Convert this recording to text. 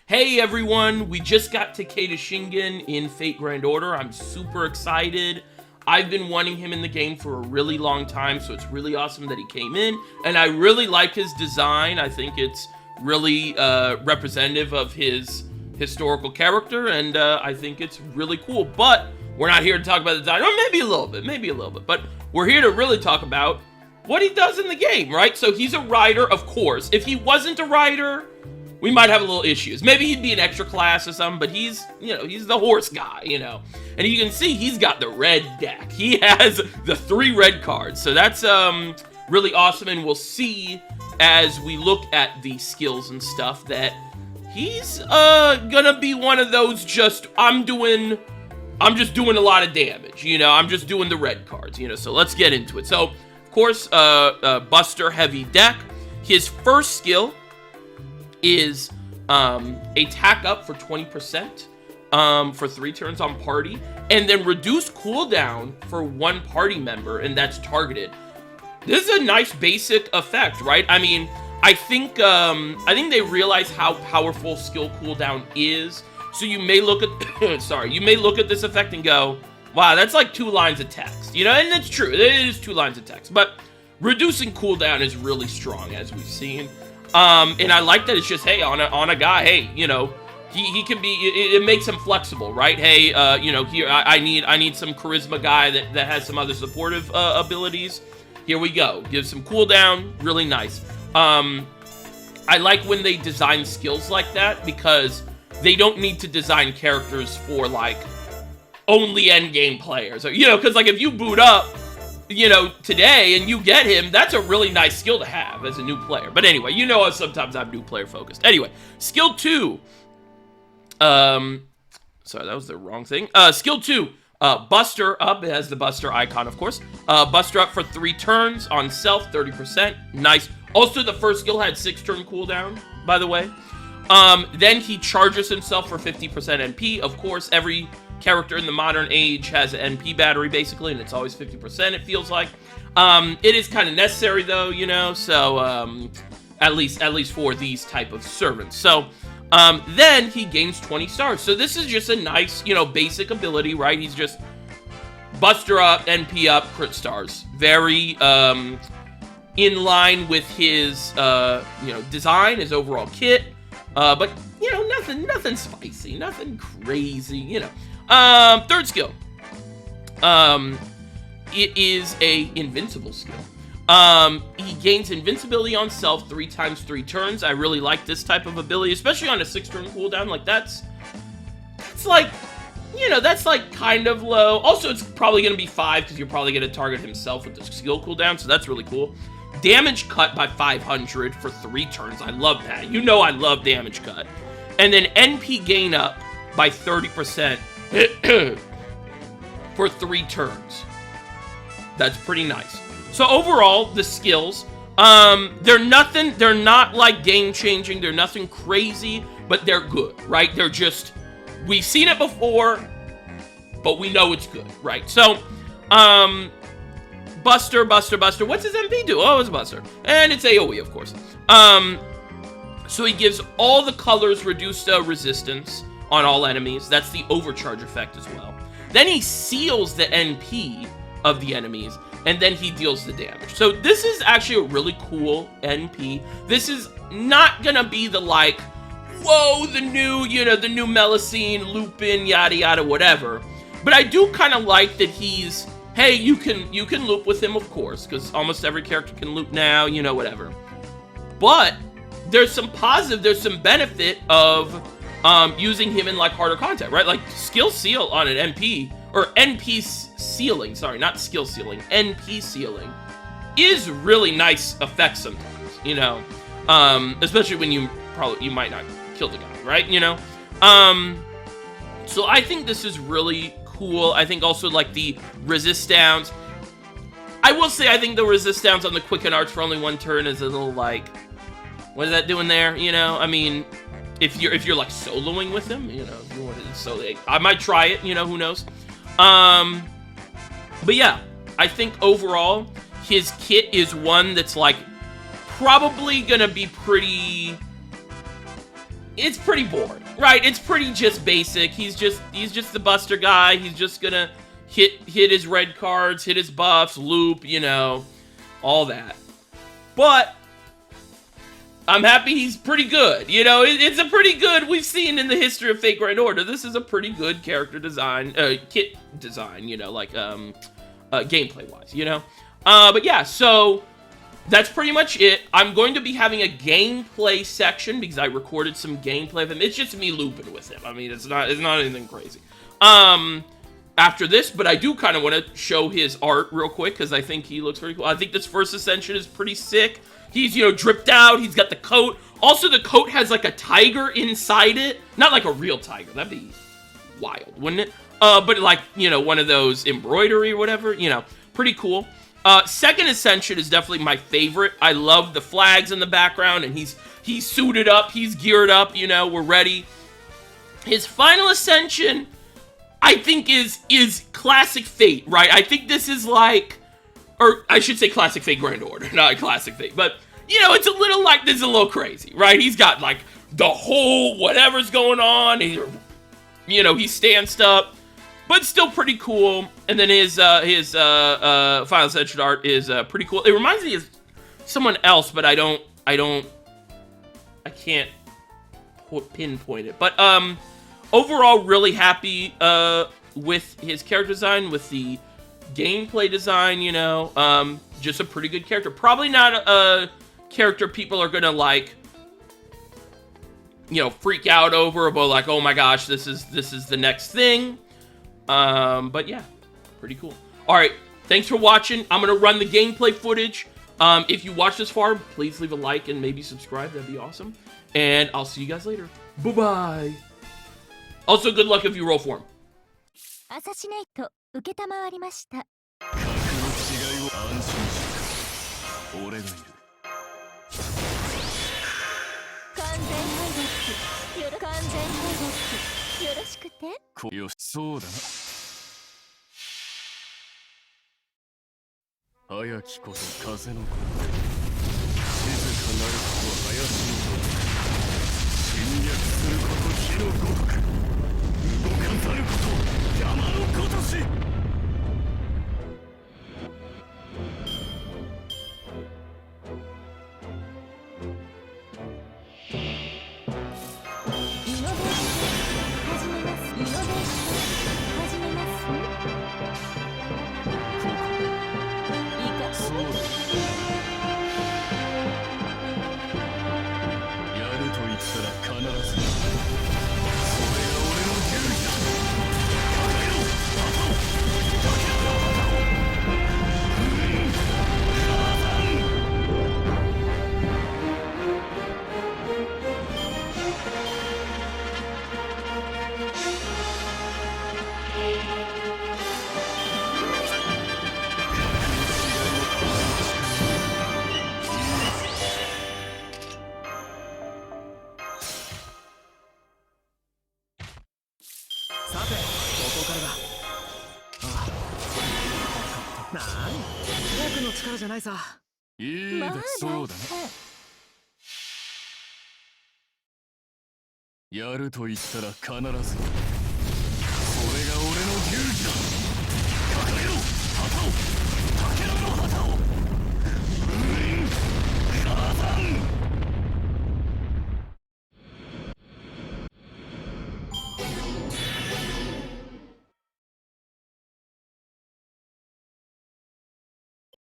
Hey everyone, we just got Takeda Shingen in Fate Grand Order. I'm super excited. I've been wanting him in the game for a really long time, so it's really awesome that he came in. And I really like his design. I think it's really representative of his historical character, and I think it's really cool. But we're not here to talk about the design, or maybe a little bit. But we're here to really talk about what he does in the game, right? So he's a rider, of course. If he wasn't a rider, we might have a little issues. Maybe he'd be an extra class or something, but he's the horse guy, And you can see he's got the red deck. He has the 3 red cards. So that's really awesome, and we'll see as we look at the skills and stuff that he's gonna be one of those I'm just doing a lot of damage, I'm just doing the red cards, so let's get into it. So, of course, Buster heavy deck. His first skill is attack up for 20% for 3 turns on party, and then reduce cooldown for 1 party member, and that's targeted. This is a nice basic effect, right? I mean, I think they realize how powerful skill cooldown is. So you may look at you may look at this effect and go, wow, that's like 2 lines of text, and that's true. It is 2 lines of text, but reducing cooldown is really strong, as we've seen. And I like that it's just, hey, on a guy, hey, he can be, it makes him flexible, right? Hey, here, I need some charisma guy that has some other supportive abilities. Here we go. Give some cooldown. Really nice. I like when they design skills like that, because they don't need to design characters for, like, only endgame players. Or, because, like, if you boot up, today and you get him, that's a really nice skill to have as a new player. But anyway, sometimes I'm new player focused. Anyway, skill 2. Sorry, that was the wrong thing. Skill 2. Buster up. It has the Buster icon, of course. Buster up for 3 turns on self, 30%. Nice. Also, the first skill had 6 turn cooldown, by the way. Then he charges himself for 50% NP. Of course, every character in the modern age has an NP battery, basically, and it's always 50%, it feels like. It is kind of necessary, though, so at least for these type of servants. So then he gains 20 stars. So this is just a nice, basic ability, right? He's just Buster up, NP up, crit stars. Very in line with his design, his overall kit. But nothing spicy, nothing crazy, Third skill. It is a invincible skill. He gains invincibility on self 3 times 3 turns. I really like this type of ability, especially on a 6-turn cooldown. Like, that's like, that's like kind of low. Also, it's probably going to be 5, because you're probably going to target himself with the skill cooldown, so that's really cool. Damage cut by 500 for 3 turns. I love that. I love damage cut. And then NP gain up by 30% for 3 turns. That's pretty nice. So overall, the skills, they're not like game changing. They're nothing crazy, but they're good, right? They're just, we've seen it before, but we know it's good, right? So, Buster. What's his MP do? Oh, it's Buster. And it's AoE, of course. So he gives all the colors reduced resistance on all enemies. That's the overcharge effect as well. Then he seals the NP of the enemies, and then he deals the damage. So this is actually a really cool NP. This is not gonna be the, like, whoa, the new Melusine, Lupin, yada yada, whatever. But I do kind of like that he's, hey, you can loop with him, of course, because almost every character can loop now, whatever. But there's some positive, there's some benefit of using him in, like, harder content, right? Like, skill seal on an NP, or NP sealing, sorry, not skill sealing, NP sealing, is really nice effect sometimes, especially when you might not kill the guy, right? So I think this is really cool. I think also, like, the resist downs. I will say I think the resist downs on the Quicken Arts for only 1 turn is a little, like, what is that doing there? I mean, if you're like soloing with him, if you want to solo, I might try it, who knows. But yeah, I think overall his kit is one that's, like, probably gonna be pretty it's pretty boring, right? It's pretty just basic. He's just the buster guy. He's just gonna hit his red cards, hit his buffs, loop, you know, all that. But I'm happy he's pretty good. You know, it's a pretty good, we've seen in the history of Fate Grand Order, this is a pretty good character design, kit design, you know, like, gameplay-wise, you know? But yeah, so that's pretty much it. I'm going to be having a gameplay section because I recorded some gameplay of him. It's just me looping with him. I mean, it's not anything crazy. After this, but I do kind of want to show his art real quick because I think he looks pretty cool. I think this first Ascension is pretty sick. He's, you know, dripped out. He's got the coat. Also, the coat has like a tiger inside it. Not like a real tiger. That'd be wild, wouldn't it? But like, you know, one of those embroidery or whatever, you know, pretty cool. Second Ascension is definitely my favorite. I love the flags in the background, and he's suited up, he's geared up, you know, we're ready. His final Ascension, I think is classic Fate, right? I think this is like, or I should say classic Fate Grand Order, not classic Fate, but, you know, it's a little like, this is a little crazy, right? He's got like the whole whatever's going on, you know, he stanced up. But still pretty cool. And then his Final Ascension art is pretty cool. It reminds me of someone else, but I can't pinpoint it. But overall, really happy with his character design, with the gameplay design. You know, just a pretty good character. Probably not a character people are gonna like, you know, freak out over, but like, oh my gosh, this is the next thing. But yeah, pretty cool. Alright, thanks for watching. I'm gonna run the gameplay footage. If you watched this far, please leave a like and maybe subscribe. That'd be awesome. And I'll see you guys later. Bye-bye. Also, good luck if you roll for him.